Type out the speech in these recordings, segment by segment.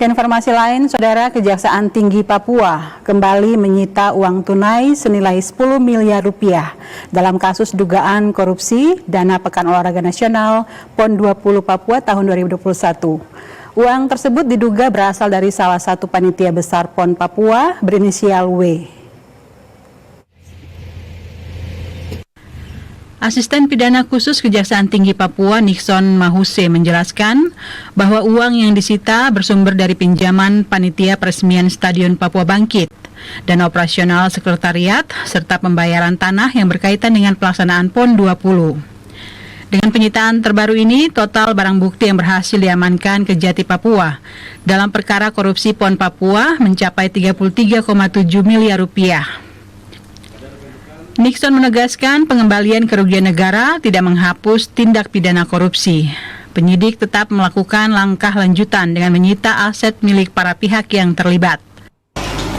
Informasi lain, Saudara, Kejaksaan Tinggi Papua kembali menyita uang tunai senilai 10 miliar rupiah dalam kasus dugaan korupsi dana Pekan Olahraga Nasional PON 20 Papua tahun 2021. Uang tersebut diduga berasal dari salah satu panitia besar PON Papua berinisial W. Asisten Pidana Khusus Kejaksaan Tinggi Papua Nixon Mahuse menjelaskan bahwa uang yang disita bersumber dari pinjaman panitia peresmian Stadion Papua Bangkit, dana operasional sekretariat, serta pembayaran tanah yang berkaitan dengan pelaksanaan PON 20. Dengan penyitaan terbaru ini, total barang bukti yang berhasil diamankan Kejati Papua dalam perkara korupsi PON Papua mencapai 33,7 miliar rupiah. Nixon menegaskan pengembalian kerugian negara tidak menghapus tindak pidana korupsi. Penyidik tetap melakukan langkah lanjutan dengan menyita aset milik para pihak yang terlibat.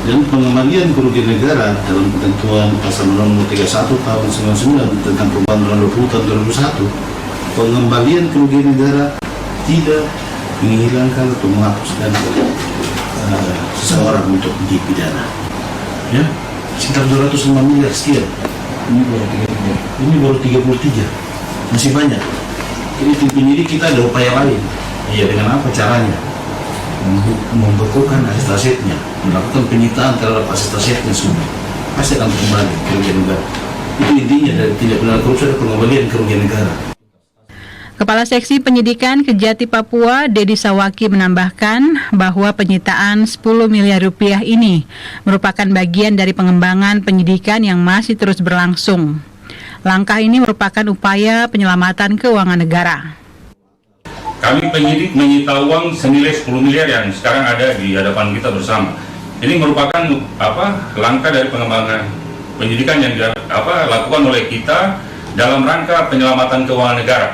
Dan pengembalian kerugian negara dalam ketentuan pasal nomor 31 tahun 99 tentang pembangunan 20 tahun 2001, pengembalian kerugian negara tidak menghilangkan atau menghapuskan seseorang untuk dipidana. Ya, sekitar 205 miliar sekian. Ini baru 33. Masih banyak. Jadi tim penyidik kita ada upaya lain. Iya, dengan apa caranya? Membekukan aset-asetnya, melakukan penyitaan terhadap aset-asetnya semua. Pasti akan kembali kerugian negara. Itu intinya dari tindak pidana korupsi adalah pengembalian kerugian negara. Kepala Seksi Penyidikan Kejati Papua, Dedi Sawaki, menambahkan bahwa penyitaan 10 miliar rupiah ini merupakan bagian dari pengembangan penyidikan yang masih terus berlangsung. Langkah ini merupakan upaya penyelamatan keuangan negara. Kami penyidik menyita uang senilai 10 miliar yang sekarang ada di hadapan kita bersama. Ini merupakan langkah dari pengembangan penyidikan yang dilakukan oleh kita dalam rangka penyelamatan keuangan negara.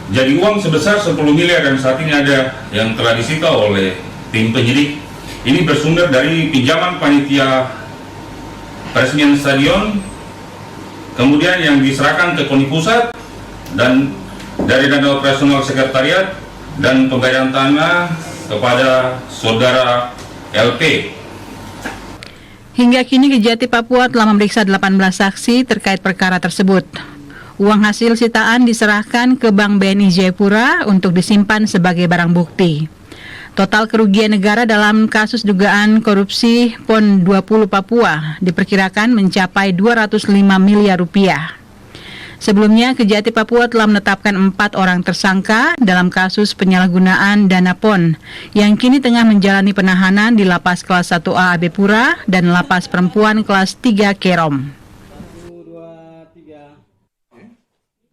Jadi uang sebesar 10 miliar yang saat ini ada yang telah disita oleh tim penyidik ini bersumber dari pinjaman panitia peresmian stadion, kemudian yang diserahkan ke KONI Pusat, dan dari dana operasional sekretariat dan pembayaran tanah kepada saudara LP. Hingga kini Kejati Papua telah memeriksa 18 saksi terkait perkara tersebut. Uang hasil sitaan diserahkan ke Bank BNI Jayapura untuk disimpan sebagai barang bukti. Total kerugian negara dalam kasus dugaan korupsi PON 20 Papua diperkirakan mencapai 205 miliar rupiah. Sebelumnya, Kejati Papua telah menetapkan 4 orang tersangka dalam kasus penyalahgunaan dana PON yang kini tengah menjalani penahanan di Lapas Kelas 1A Abepura dan Lapas Perempuan Kelas 3 Kerom.